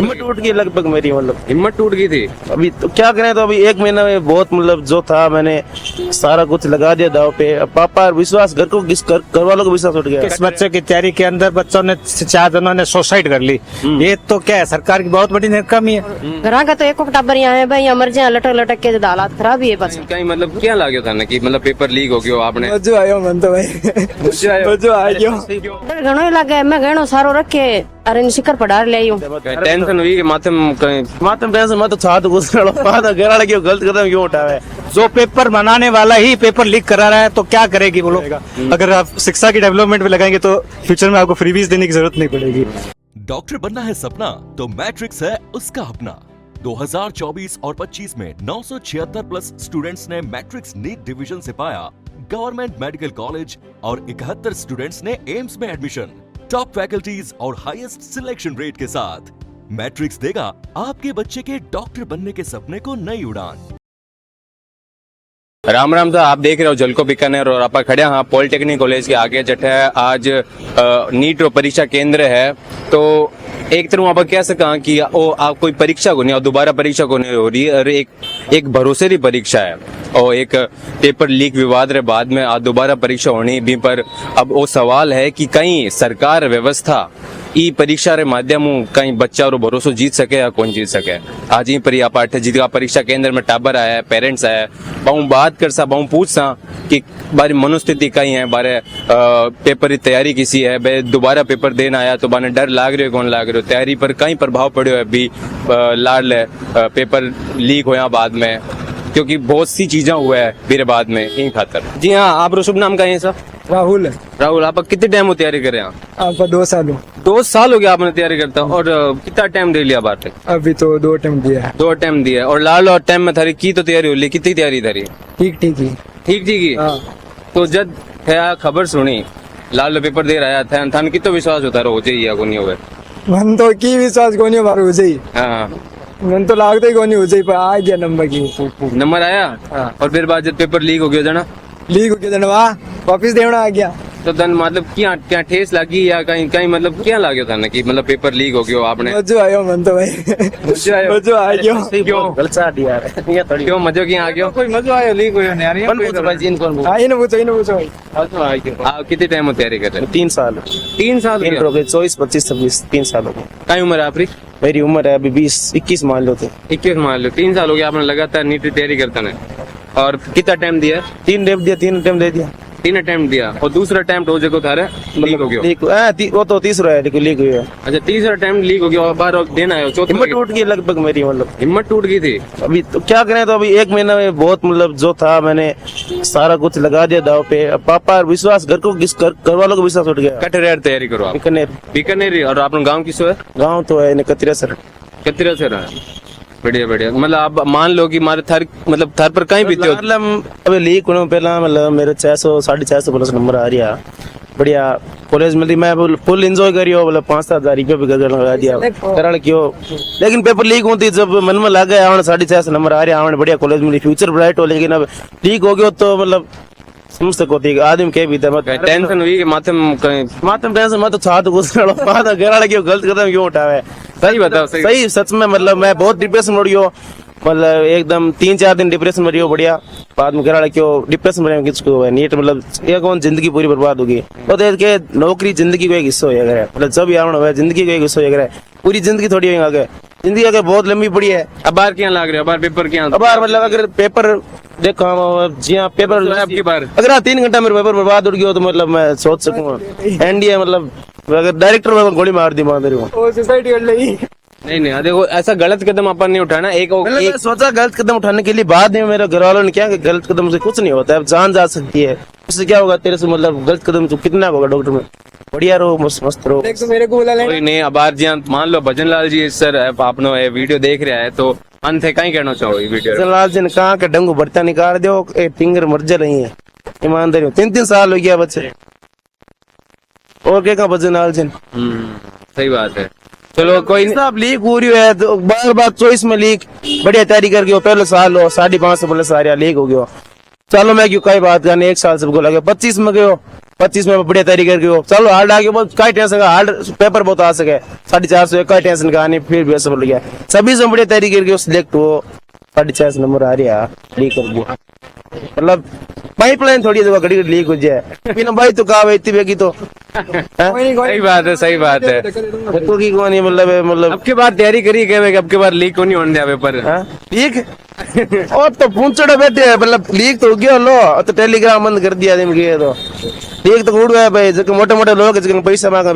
हिम्मत टूट गई लगभग मेरी, मतलब हिम्मत टूट गई थी। अभी तो क्या करें, तो अभी एक महीना में बहुत मतलब जो था मैंने सारा कुछ लगा दिया दाव पे। अब पापा विश्वास घर को घर वालों को विश्वास उठ गया। इस बच्चे की तैयारी के अंदर बच्चों ने 4 जनों ने सुसाइड कर ली। ये तो क्या है, सरकार की बहुत बड़ी नाकामी है। घर का तो एक टाबर यहाँ है भाई, मर जाए लटक लटक के, हालात खराब ही है बस। कहीं मतलब क्या लागो था ना कि मतलब पेपर लीक हो गयो आपने? मजो आयो मन तो भाई, मजो आयो। घणो ही लगे, मैं घणो सारो रखे अरे शिकर पढ़ा ले आयु। टेंशन हुई कि माथे में कहीं मातम टेंशन मत छा तो कुछ घर वाले क्यों गलत कदम क्यों उठावे। जो पेपर बनाने वाला ही पेपर लीक करा रहा है तो क्या करेगी वो लोग। अगर आप शिक्षा की डेवलपमेंट में लगाएंगे तो फ्यूचर में आपको फ्रीबीज देने की जरूरत नहीं पड़ेगी। डॉक्टर बनना है सपना तो मैट्रिक्स है उसका अपना। 2024 और 25 में 976 प्लस स्टूडेंट्स ने मैट्रिक्स नीट डिवीजन से पाया गवर्नमेंट मेडिकल कॉलेज और 71 स्टूडेंट्स ने एम्स में एडमिशन। टॉप फैकल्टीज और हाईएस्ट सिलेक्शन रेट के साथ मैट्रिक्स देगा आपके बच्चे के डॉक्टर बनने के सपने को नई उड़ान। राम राम था। आप देख रहे हो जलको बीकानेर और आप खड़े हाँ पॉलिटेक्निक कॉलेज के आगे जट है। आज नीट परीक्षा केंद्र है, तो एक तरह आप कह सका कि आप कोई परीक्षा को नहीं और दोबारा परीक्षा को नहीं हो रही है, और एक भरोसे की परीक्षा है और एक पेपर लीक विवाद रे बाद में आज दोबारा परीक्षा होनी भी। पर अब वो सवाल है कि कहीं सरकार व्यवस्था ई परीक्षा रे माध्यम कहीं बच्चा और भरोसो जीत सके या कौन जीत सके। आज ही पर पाठ जीत परीक्षा केंद्र में टाबर आया, पेरेंट्स आया, बहु बात कर सा बहु पूछ सा कि बारी मनोस्थिति कहीं है, बारे पेपर की तैयारी किसी है, बे दोबारा पेपर देना आया तो बाने डर लाग रहे कौन लाग रहे, तैयारी पर कहीं प्रभाव पड़े है भी लाड पेपर लीक होया बाद में, क्योंकि बहुत सी चीजें हुआ है मेरे बाद में इन खातर। जी हाँ, आप शुभ नाम का है सर? राहुल। राहुल, आप कितने टाइम हो तैयारी कर रहे हैं? आपका 2 साल हो। 2 साल हो गया आपने तैयारी करता, और कितना टाइम दे लिया बात? अभी तो 2 टाइम दिया है। 2 टाइम दिया, और लाल और टाइम में थारी की तो तैयारी हो ली, कितनी तैयारी थारी? ठीक ठीक ही। ठीक ठीक ही। तो जब खबर सुनी लाल पेपर दे रहा था, थान कितो विश्वास होता रहो जाइए या कोनी होवे? मन तो की विश्वास कोनी मारो हो जाई। हाँ, मन तो लागते ही कोनी हो जाई, पर आ गया नंबर की। नंबर आया। और फिर बाद जब पेपर लीक हो गया जाना, लीक हो गया जनवा वापिस देना आ गया। तो धन मतलब क्या ठेस लगी या कहीं कहीं मतलब क्या लागो था ना कि मतलब पेपर लीक हो गया आपने? मजो आयो मन तो भाई, मजो आयो। क्यों गलत सा दिया है ये थोड़ी क्यों मजो की आ गया? कोई मजो आयो लीक हो यार ये पूछो भाई जिन कौन हां इने पूछो भाई। आप कितने टाइम में तैयारी कर रहे हैं? 3 साल 3 साल हो गए, 24 25 26 3 साल हो गए। क्या उम्र है आपकी? मेरी उम्र है अभी 20 21 मान लो। तो 21 मान लो। 3 साल हो गया आपने लगातार नीट की तैयारी करता है, और कितना टाइम दिया? 3 टाइम दे दिया। 3 अटेम्प्ट दिया, और दूसरा अटेम्प्ट हो जाएगा थारे लीक हो गया? वो तो तीसरा है लेकिन लीक हुई है। अच्छा, तीसरा अटेम्प्ट लीक हो गया और बार देना है, चौथा हिम्मत टूट गई लगभग मेरी, मतलब हिम्मत टूट गई थी। अभी तो क्या करें, तो अभी एक महीना में बहुत मतलब जो था मैंने सारा कुछ लगा दिया दाव पे। अब पापा विश्वास घर वालों को विश्वास उठ गया। कटरे तैयारी करो आप? बीकानेर। और आपने गाँव किसो है? गाँव तो है कतरा सर। कतरा से रहा। बढ़िया बढ़िया। मतलब आप मान लो कि मारे थर मतलब थर पर कहीं बीते हो? अभी लीक होने पहला मतलब मेरे 600 650 प्लस नंबर आ रहा। बढ़िया कॉलेज में मैं फुल एंजॉय करियो, मतलब 5-7 हजार रुपया भी गजर लगा दिया करण क्यों। लेकिन पेपर लीक होती जब मन में लग गया 650 नंबर आ रहा, बढ़िया कॉलेज में फ्यूचर ब्राइट हो। लेकिन अब लीक हो गया तो मतलब समझ सको आदमी के भी टेंशन हुई कि माथे में कहीं मातम टेंशन मत छा तो कुछ घर वाले क्यों गलत कदम क्यों उठावे। सही बताओ। सही सच में मतलब मैं बहुत डिप्रेशन में रही, मतलब एकदम 3-4 दिन डिप्रेशन में रही हो। बढ़िया बाद में घर क्यों डिप्रेशन में किसको है नीट, मतलब ये कौन जिंदगी पूरी बर्बाद होगी। तो देख के नौकरी जिंदगी को एक हिस्सा हो गया, मतलब जब यहाँ हुआ जिंदगी को एक हिस्सा हो गया, पूरी जिंदगी थोड़ी आगे जिंदगी अगर बहुत लंबी पड़ी है। अब बार क्या लाग रहे हो? बार पेपर क्या? अब मतलब अगर पेपर देखो जी हाँ पेपर आपकी बार अगर 3 घंटा मेरे पेपर बर्बाद उड़ गया तो मतलब मैं सोच सकूंगा एनडीए मतलब अगर डायरेक्टर में गोली मार दी मान रही हूँ सोसाइटी कर ली। नहीं देखो ऐसा गलत कदम अपन नहीं उठाना। एक सोचा गलत कदम उठाने के लिए, बाद में मेरे घर वालों ने क्या गलत कदम से कुछ नहीं होता है, जान जा सकती है, उससे क्या होगा तेरे से, मतलब गलत कदम तो कितना होगा डॉक्टर में। बढ़िया रहो मस्त रहो। देख तो मेरे को बोला कोई नहीं। अब आज मान लो भजन लाल जी सर आपने वीडियो देख रहा है तो अंत है कहीं कहना चाहो वीडियो? लाल जी ने कहा कि डंगू बढ़ता निकाल दो, फिंगर मर्ज रही है ईमानदारी। 3-3 साल हो गया बच्चे, और क्या भजन लाल जी। सही बात है। चलो कोई सब लीक हो रही है तो बार 24 में लीक बढ़िया तैयारी करके पहले साल हो 550 प्लस आ रहा लीक हो गया। चलो मैं क्यों कई बात करने, 1 साल से लगे 25 में गयो 25 में बढ़िया तैयारी करके हो चलो हार्ड आगे बहुत कई टेंशन का हार्ड पेपर बहुत आ सके 450 कई टेंशन का नहीं फिर भी ऐसा बोल गया 26 में बढ़िया तैयारी करके सिलेक्ट हो 450 नंबर आ रहा लीक कर दिया मतलब पाइपलाइन थोड़ी जगह घड़ी लीक हो जाए बिना भाई तो कहा इतनी बेगी तो सही बात है, सही बात है। देखो की कौन है मतलब अब की बार तैयारी करी गए अब की बार लीक को नहीं होने दिया पेपर। हाँ? लीक और तो पूछड़े बैठे हैं मतलब लीक तो हो गया लो तो टेलीग्राम बंद कर दिया दिन के तो लीक तो उड़ गया भाई जो मोटे मोटे लोग जिनके पैसा मांगा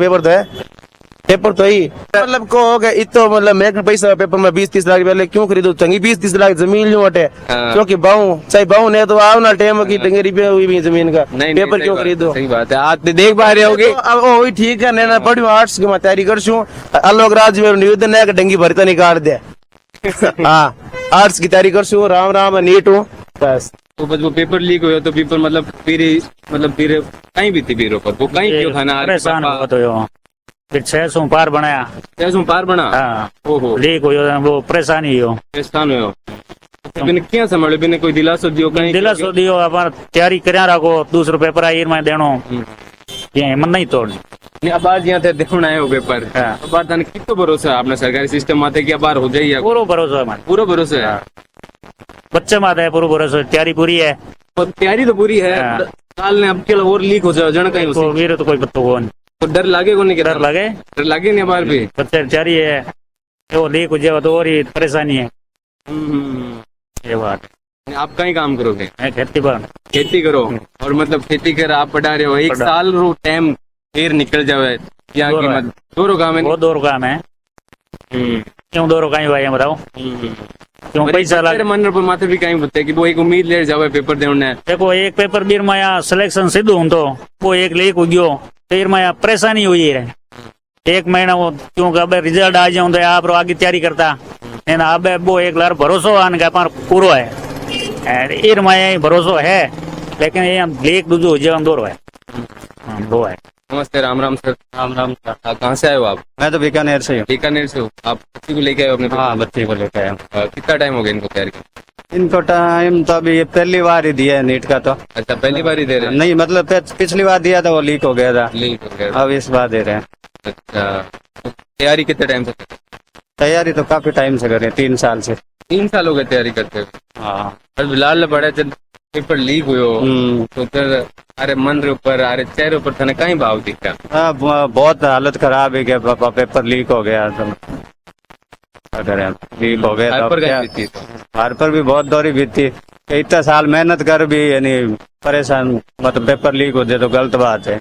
पेपर तो ही मतलब को हो गया इतो मतलब मेरे पैसा पेपर में 20-30 लाख पहले क्यों खरीदो चंगी 20-30 लाख जमीन नहीं हटे क्योंकि बाहू चाहे बाहू नहीं तो आओ ना टाइम की टंगे रुपये हुई भी जमीन का पेपर क्यों खरीदो। सही बात है, आज देख पा रहे होगे अब वही ठीक है नैना पढ़ू आर्ट्स की मैं तैयारी कर आलोक राज में निवेदन है डंगी भरता निकाल दे हाँ आर्ट्स की तैयारी कर राम राम नीट हूँ बस। तो बस वो पेपर लीक हुआ तो पेपर मतलब फिर कहीं भी थी फिर वो कहीं क्यों खाना परेशान हुआ तो यो फिर 600 पार बनाया 600 पार बना। हाँ ओहो लीक हो वो परेशानी हो परेशान हुयो बिन क्या संभालो बिन कोई दिलासो दियो कहीं दिलासो दियो अपन तैयारी करया रखो दूसरो पेपर आई में देनो ये हिम्मत नहीं तोड़ नहीं अब आज यहाँ थे देखना है वो पेपर अब आज कितना भरोसा है आपने सरकारी सिस्टम आते कि अब हो जाइए पूरा भरोसा है हमारे पूरा भरोसा है बच्चे में आता है पूरा भरोसा तैयारी पूरी है और तैयारी तो पूरी है साल ने अब के और लीक हो जाए जन कहीं तो वीर तो कोई पत्तो को नहीं तो डर लागे को नहीं डर लगे नहीं बार भी बच्चे तैयारी है वो लीक हो जाए तो और ही परेशानी है ये बात आप कहीं काम करोगे है खेती पर खेती करो और मतलब खेती कर आप पढ़ा रहे हो एक साल रो टाइम फिर निकल जावे क्या कीमत दोनों काम है बहुत दौर काम है क्यों दौर का भाई बताओ क्यों पैसा लगे मन पर माथे भी कहीं बोलते कि वो एक उम्मीद ले जावे पेपर देने देखो एक पेपर बीर माया सिलेक्शन सीधो हूं तो वो एक लीक हो गयो फिर माया परेशानी हुई रहे एक महीना वो क्योंकि अब रिजल्ट आ जाऊं तो आप आगे तैयारी करता है ना अब वो एक लार भरोसा आने का पूरा है ईर माया भरोसा है लेकिन ये लीक दूजो हो जाए दौर है वो है। नमस्ते राम राम सर। राम राम कहाँ से आए हो आप? मैं तो बीकानेर से हूँ। बीकानेर से हो आप? बच्ची को लेके आए हो अपने? हाँ बच्चे को लेके आया। कितना टाइम हो गया इनको तैयारी करते? इनको टाइम तो अभी ये पहली बार ही दिया है नीट का तो। अच्छा पहली बार ही दे रहे हैं? नहीं मतलब पिछली बार दिया था वो लीक हो गया था। लीक हो गया। अब इस बार दे रहे हैं। अच्छा तैयारी कितने टाइम से? तैयारी तो काफी टाइम से कर रहे हैं 3 साल से। 3 साल हो गए तैयारी करते हुए? हाँ लाल पड़े जब पेपर लीक हुयो तो फिर अरे मन रे ऊपर अरे चेहरे ऊपर थाने कहीं भाव दिखता? बहुत हालत खराब है क्या पापा पेपर लीक हो गया तो अगर लीक हो गया तो हार पर भी बहुत दौरी बीती इतना साल मेहनत कर भी यानी परेशान मतलब पेपर लीक हो जाए तो गलत बात है।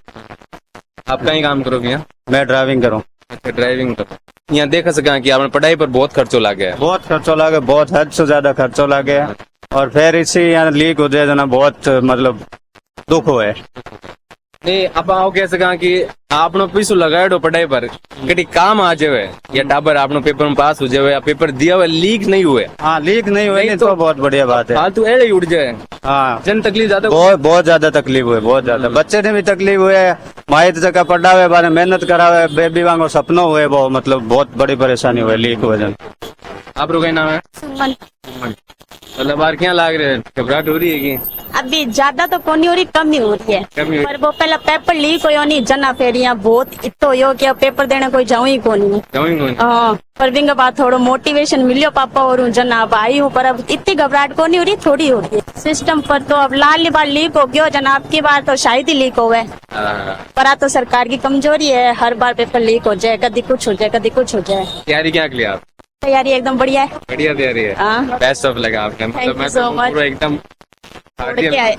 आप कहीं काम करोगे यहाँ? मैं ड्राइविंग करूँ। अच्छा ड्राइविंग करो। यहाँ देख सका कि आपने पढ़ाई पर बहुत खर्चो लगे है? बहुत खर्चो लगे बहुत हद से ज्यादा खर्चो लगे और फिर इसी यहाँ लीक हो जाए ना बहुत मतलब दुख हुए। नहीं आप आओ कह सका कि आपने पैसो लगाए दो पढ़ाई पर कभी काम आ जाए या टाबर आपने पेपर में पास हो जाए या पेपर दिया हुआ लीक नहीं हुए? हाँ लीक नहीं हुए नहीं तो बहुत बढ़िया बात है। फालतू एड़े उड़ जाए। हाँ जन तकलीफ ज्यादा बहुत ज्यादा तकलीफ हुए बहुत ज्यादा बच्चे ने भी तकलीफ हुए माई जगह पढ़ावे बारे मेहनत करावे बेबी वांगो सपनों हुए वो मतलब बहुत बड़ी परेशानी हुई लीक हुए। आप लोग नाम है? मतलब बार क्या लाग रहे हैं घबराहट हो रही है कि? अभी ज्यादा तो कौन हो रही कम ही हो रही है पर वो पहला पेपर लीक हो नहीं जना फेरिया बहुत इतो यो कि पेपर देने कोई जाऊँ ही कौन हाँ पर विंग बात थोड़ा मोटिवेशन मिलियो पापा और जना अब आई हूँ पर अब इतनी घबराहट को नहीं हो रही थोड़ी हो रही है सिस्टम पर तो अब लाल बार लीक हो गया जना आपकी बार तो शायद ही लीक हो गए पर तो सरकार की कमजोरी है हर बार पेपर लीक हो जाए कभी कुछ हो जाए कभी कुछ हो जाए। तैयारी क्या के लिए आप? तैयारी एकदम बढ़िया है। बढ़िया तैयारी है। हाँ बेस्ट ऑफ लगा आपने मतलब मैं so much. पूरा एकदम क्या है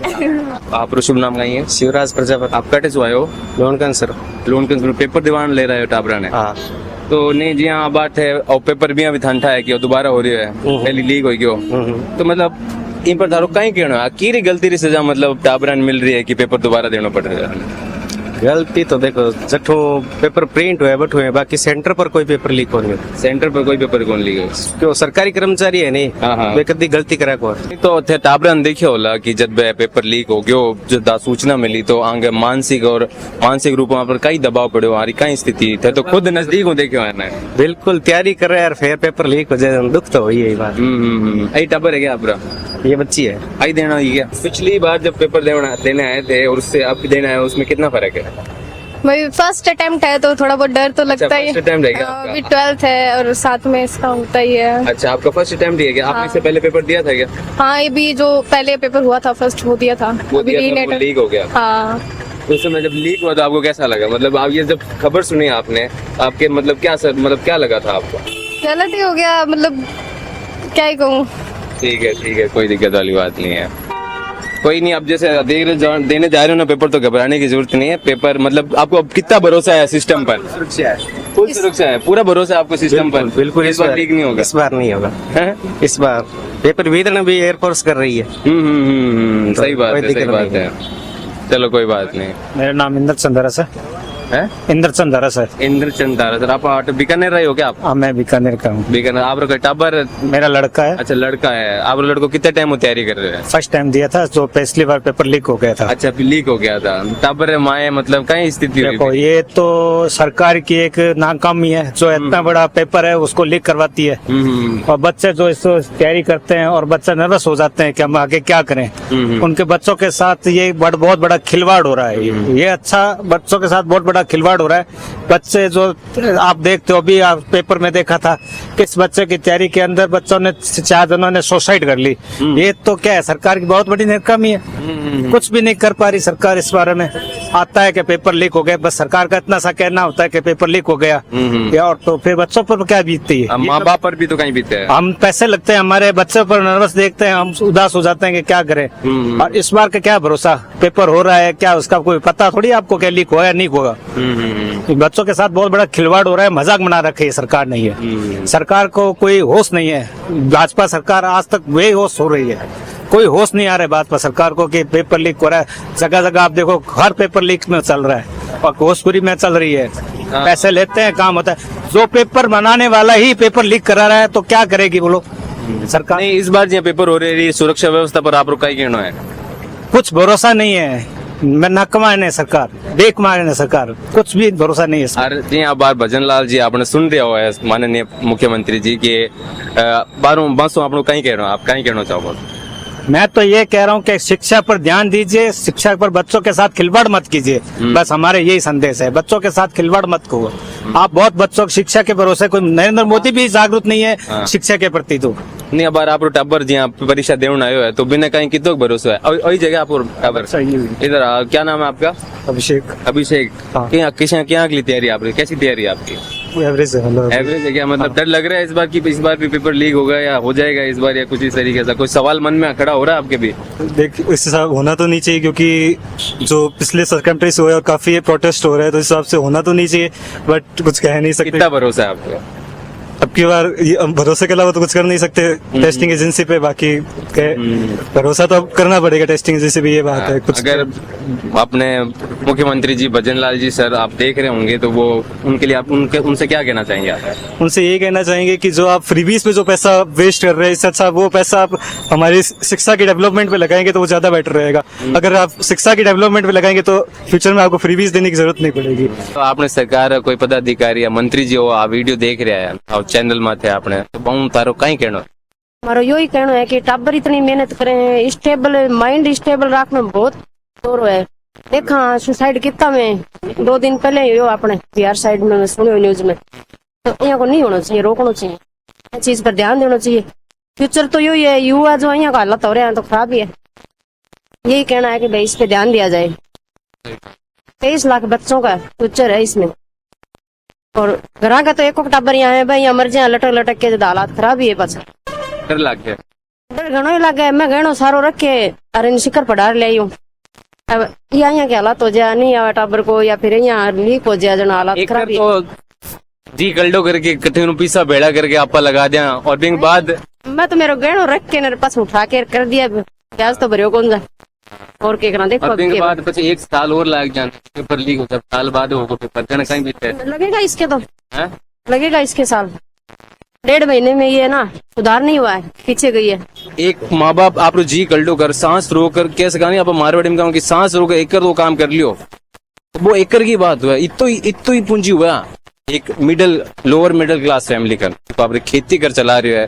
आप शुभ नाम गाइए? शिवराज प्रजापति। आप कटे से आए हो? लोन सर लोन पेपर दीवान ले रहे हो टाबरा ने? हाँ तो नहीं जी हाँ बात है और पेपर भी अभी ठंडा है कि दोबारा हो रही है पहली लीक हो गयो तो मतलब इन पर थारो कहीं कहना है की गलती री सजा मतलब टाबरा मिल रही है कि पेपर दोबारा देना पड़ रहा है? गलती तो देखो जठो पेपर प्रिंट हुए बट हुए बाकी सेंटर पर कोई पेपर लीक हो नहीं। सेंटर पर कोई पेपर कौन लीक है? क्यों सरकारी कर्मचारी है नहीं वे कभी गलती करा को तो थे टाबरा ने देखियो होला कि जब पेपर लीक हो गयो जब सूचना मिली तो आगे मानसिक रूप में कई दबाव पड़ो हमारी कई स्थिति थे तो खुद नजदीक हूँ देखियो है बिल्कुल तैयारी कर रहे यार फिर पेपर लीक हो जाए दुख तो वही है बात। टाबर है क्या आपरा? ये बच्ची है। आई देना ही क्या? पिछली बार जब पेपर देने आए थे और उससे अब देने आए उसमें कितना फर्क है? भाई फर्स्ट अटेम्प्ट है तो थोड़ा बहुत डर तो लगता ही first attempt है क्या हाँ, आपका? अभी 12th है और साथ में इसका होता ही है। अच्छा, आपका फर्स्ट अटेम्प्ट ही है क्या? आपने हाँ। इससे पहले पेपर दिया था क्या? हाँ ये भी जो पहले पेपर हुआ था फर्स्ट वो दिया था। वो अभी दिया था, रीनेट वो लीक हो गया। हाँ उस समय जब लीक हुआ तो आपको कैसा लगा? मतलब आप ये जब खबर सुनी आपने, आपके मतलब क्या लगा था आपको? गलत ही हो गया, मतलब क्या ही कहूँ। ठीक है, कोई दिक्कत वाली बात नहीं है। कोई नहीं, अब जैसे देने जा रहे हो ना पेपर, तो घबराने की जरूरत नहीं है। पेपर मतलब आपको अब कितना भरोसा है सिस्टम पर? सुरक्षा है, फुल सुरक्षा है, पूरा भरोसा है आपको सिस्टम पर? बिल्कुल। इस बार लीक नहीं होगा? इस बार नहीं होगा। हैं? इस बार पेपर वितरण भी एयरफोर्स कर रही है। सही बात कोई है, दिक्कत सही बात नहीं है। चलो कोई बात नहीं मेरा नाम इंद्र चंदारा सर। है। इंद्र चंदारा सर। इंद्र चंदारा सर, आप बीकानेर रहे हो क्या आप? हाँ मैं बीकानेर का हूँ। बीकानेर। आप लोग का टाबर? मेरा लड़का है, अच्छा, लड़का है। आप लड़को कितने टाइम वो तैयारी कर रहे हैं? फर्स्ट टाइम दिया था जो पिछली बार पेपर लीक हो गया था। अच्छा, लीक हो गया था। टाबर माए मतलब कहीं स्थिति हुई देखो थी? ये तो सरकार की एक नाकामी है जो इतना बड़ा पेपर है उसको लीक करवाती है। और बच्चे जो इसको तैयारी करते हैं और बच्चे नर्वस हो जाते हैं कि हम आगे क्या करें। उनके बच्चों के साथ ये बहुत बड़ा खिलवाड़ हो रहा है। ये अच्छा बच्चों के साथ बहुत बड़ा खिलवाड़ हो रहा है। बच्चे जो आप देखते हो, अभी आप पेपर में देखा था किस बच्चे की तैयारी के अंदर बच्चों ने 4 जनों ने सुसाइड कर ली। ये तो क्या है, सरकार की बहुत बड़ी नाकामी है। कुछ भी नहीं कर पा रही सरकार इस बारे में। आता है कि पेपर लीक हो गया, बस सरकार का इतना सा कहना होता है कि पेपर लीक हो गया। या और तो फिर बच्चों पर क्या बीतती है? माँ बाप पर भी तो कहीं बीते हैं। हम पैसे लगते हैं हमारे बच्चों पर, नर्वस देखते हैं, हम उदास हो जाते हैं कि क्या करें। और इस बार का क्या भरोसा, पेपर हो रहा है क्या उसका कोई पता थोड़ी आपको क्या लीक होगा या नहीं होगा। बच्चों के साथ बहुत बड़ा खिलवाड़ हो रहा है, मजाक बना रखे है सरकार नहीं है। सरकार को कोई होश नहीं है। भाजपा सरकार आज तक बेहोश हो रही है, कोई होश नहीं आ रहा है भाजपा सरकार को कि पेपर लीक हो रहा है। जगह जगह आप देखो हर पेपर लीक में चल रहा है और घोषखोरी में चल रही है। पैसे लेते हैं, काम होता है। जो पेपर बनाने वाला ही पेपर लीक करा रहा है तो क्या करेगी बोलो सरकार? नहीं, इस बार जो पेपर हो रही है सुरक्षा व्यवस्था पर आप लोग का ही कहना है? कुछ भरोसा नहीं है। मैं नकमा ने सरकार, बेकमार ने सरकार, कुछ भी भरोसा नहीं है इसमें। और जी आप बार भजन लाल जी आपने सुन रहे हो है माननीय मुख्यमंत्री जी के बारों बासों आप लोग कहीं कह रहे हो, आप कहीं कहना चाहो? मैं तो ये कह रहा हूँ कि शिक्षा पर ध्यान दीजिए, शिक्षा पर बच्चों के साथ खिलवाड़ मत कीजिए। बस हमारे यही संदेश है, बच्चों के साथ खिलवाड़ मत करो। आप बहुत बच्चों की शिक्षा के भरोसे, कोई नरेंद्र मोदी भी जागरूक नहीं है शिक्षा के प्रति। तो नहीं, अब आप टब्बर जी आप परीक्षा देने आयो है तो बिना कहीं कितो भरोसा है वही जगह आप टब्बर इधर क्या नाम है आपका? अभिषेक। क्या की तैयारी आप, कैसी तैयारी आपकी? एवरेज है, मतलब एवरेज है क्या? मतलब डर लग रहा है इस बार की इस बार भी पेपर लीक होगा या हो जाएगा इस बार, या कुछ इस तरीके से कोई सवाल मन में खड़ा हो रहा है आपके भी? देख इस हिसाब होना तो नहीं चाहिए, क्योंकि जो पिछले सर्कमस्टेंस हुए और काफी प्रोटेस्ट हो रहा है तो इस हिसाब से होना तो नहीं चाहिए, बट कुछ कह नहीं सकते। कितना भरोसा है आपको? अब की बार भरोसे के अलावा तो कुछ कर नहीं सकते टेस्टिंग एजेंसी पे। बाकी भरोसा तो अब करना पड़ेगा टेस्टिंग एजेंसी पे, ये बात है। कुछ अगर अपने मुख्यमंत्री जी भजन लाल जी सर आप देख रहे होंगे तो वो उनके लिए आप उनसे क्या कहना चाहेंगे आप? उनसे यही कहना चाहेंगे कि जो आप फ्रीबीज पे जो पैसा वेस्ट कर रहे हैं, इससे अच्छा वो पैसा आप हमारी शिक्षा की डेवलपमेंट पे लगाएंगे तो वो ज्यादा बेटर रहेगा। अगर आप शिक्षा की डेवलपमेंट पे लगाएंगे तो फ्यूचर में आपको फ्रीबीज देने की जरूरत नहीं पड़ेगी। तो आपने सरकार कोई पदाधिकारी या मंत्री जी हो आ वीडियो देख रहा है और चैनल में थे आपने तो बहु तारो कहीं कहना? मारो यो ही कहना है कि टाबर इतनी मेहनत करे, स्टेबल माइंड स्टेबल रखना बहुत जोर है। देखा सुसाइड कितना में 2 दिन पहले यो अपने बिहार साइड में सुनो न्यूज में, तो यहाँ को नहीं होना चाहिए, रोकना चाहिए, इस चीज पर ध्यान देना चाहिए। फ्यूचर तो यही है, युवा जो यहाँ का हालत हो रहा है तो खराब ही है। यही कहना है कि भाई इस पे ध्यान दिया जाए। 23 लाख बच्चों का फ्यूचर है इसमें, और घर का तो एक टाबर यहाँ है भाई, मर जाए लटक लटक के हालात खराब ही है। पास डर लग गया, डर घणो ही लगे। मैं घणो सारो रखे अरे शिखर पढ़ार ले आयू। अब यहाँ के हालात हो जाए नहीं आवे टाबर को, या फिर यहाँ लीक हो जाए, जना हालात खराब ही है। जी गल्डो करके कठे पीसा भेड़ा करके आपा लगा दिया और बिंग बाद मैं तो मेरे गहणो रख के मेरे पास उठा के कर दिया, ब्याज तो भरियो कौन जा और के करा। देखो बिंग बाद પછી 1 साल और लग जाए पेपर लीक हो, जब साल बाद होगा पेपर जाने कहीं बीते लगेगा इसके तो हैं? लगेगा इसके साल 1.5 महीने में ये ना सुधार नहीं हुआ है, पीछे गई है। एक माँ बाप आप जी गल्डो कर सांस रोक कर कैसे कहानी आप मारवाड़ी में कहूँ कि सांस रोक कर एक दो काम कर लियो, वो एकड़ की बात हुआ, इतो ही पूंजी हुआ एक लोअर मिडिल क्लास फैमिली का तो आप खेती कर चला रहे है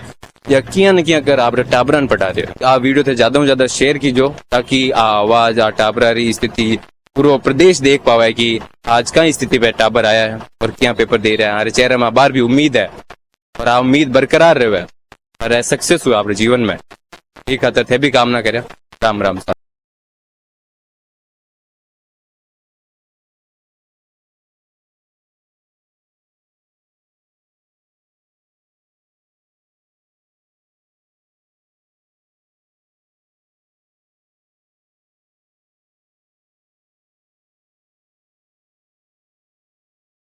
या किया न किया कर आप टाबरन पटा रहे हो। आ वीडियो थे ज्यादा से ज्यादा शेयर कीजो ताकि आ आवाज आ टाबरा री स्थिति पूरा प्रदेश देख पावे कि आज का स्थिति पे टाबर आया है और क्या पेपर दे रहा है। हमारे चेहरे में बार भी उम्मीद है और आ उम्मीद बरकरार रहे और सक्सेस हुआ अपने जीवन में। एक खातर थे भी कामना करे। राम राम।